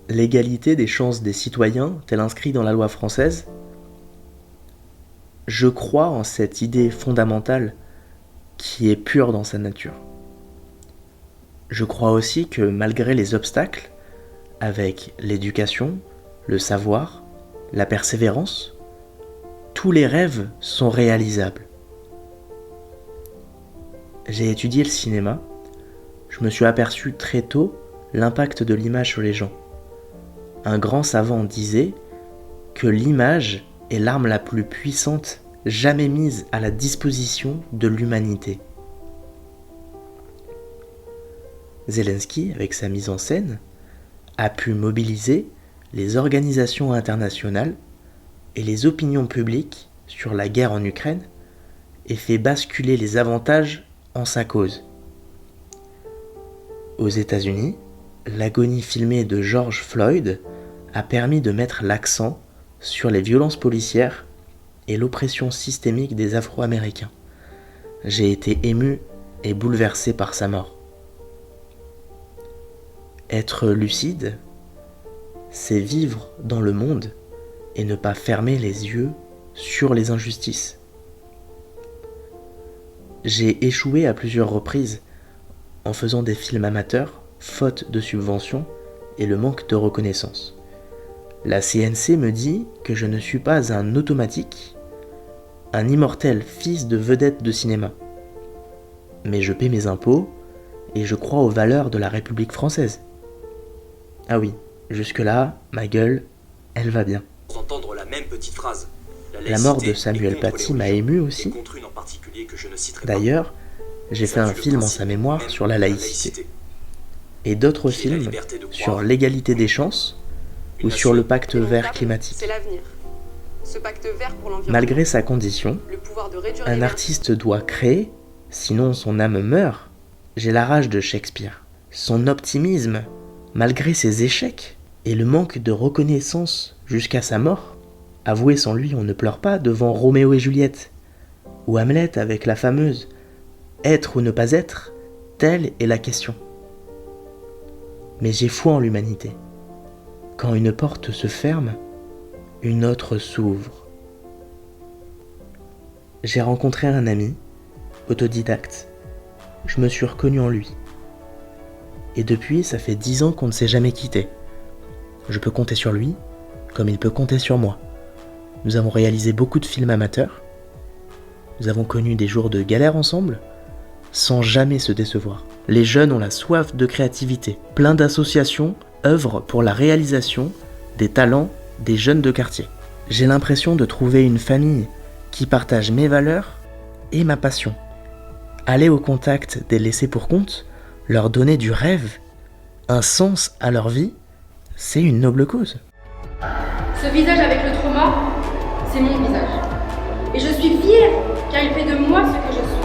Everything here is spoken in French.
l'égalité des chances des citoyens, tel inscrit dans la loi française, je crois en cette idée fondamentale qui est pure dans sa nature. Je crois aussi que malgré les obstacles, avec l'éducation, le savoir, la persévérance, tous les rêves sont réalisables. J'ai étudié le cinéma, je me suis aperçu très tôt l'impact de l'image sur les gens. Un grand savant disait que l'image est l'arme la plus puissante jamais mise à la disposition de l'humanité. Zelensky, avec sa mise en scène, a pu mobiliser les organisations internationales et les opinions publiques sur la guerre en Ukraine et fait basculer les avantages en sa cause. Aux États-Unis, l'agonie filmée de George Floyd a permis de mettre l'accent sur les violences policières et l'oppression systémique des Afro-Américains. J'ai été ému et bouleversé par sa mort. Être lucide, c'est vivre dans le monde et ne pas fermer les yeux sur les injustices. J'ai échoué à plusieurs reprises en faisant des films amateurs, faute de subventions et le manque de reconnaissance. La CNC me dit que je ne suis pas un automatique, un immortel fils de vedette de cinéma. Mais je paie mes impôts et je crois aux valeurs de la République française. Ah oui, jusque-là, ma gueule, elle va bien. Entendre la même petite phrase. La mort de Samuel Paty m'a ému aussi. D'ailleurs, j'ai fait un film en sa mémoire sur la laïcité. Et d'autres films sur l'égalité des chances ou sur le pacte vert climatique. C'est l'avenir. Ce pacte vert pour l'environnement. Malgré sa condition, un artiste doit créer, sinon son âme meurt. J'ai la rage de Shakespeare. Son optimisme, malgré ses échecs et le manque de reconnaissance jusqu'à sa mort. Avouez, sans lui, on ne pleure pas devant Roméo et Juliette. Ou Hamlet avec la fameuse « Être ou ne pas être, telle est la question ». Mais j'ai foi en l'humanité. Quand une porte se ferme, une autre s'ouvre. J'ai rencontré un ami, autodidacte. Je me suis reconnu en lui. Et depuis, ça fait 10 ans qu'on ne s'est jamais quitté. Je peux compter sur lui, comme il peut compter sur moi. Nous avons réalisé beaucoup de films amateurs. Nous avons connu des jours de galère ensemble, sans jamais se décevoir. Les jeunes ont la soif de créativité. Plein d'associations œuvrent pour la réalisation des talents des jeunes de quartier. J'ai l'impression de trouver une famille qui partage mes valeurs et ma passion. Aller au contact des laissés pour compte, leur donner du rêve, un sens à leur vie, c'est une noble cause. Ce visage avec le trauma, c'est mon visage. Et je suis fière car il fait de moi ce que je suis.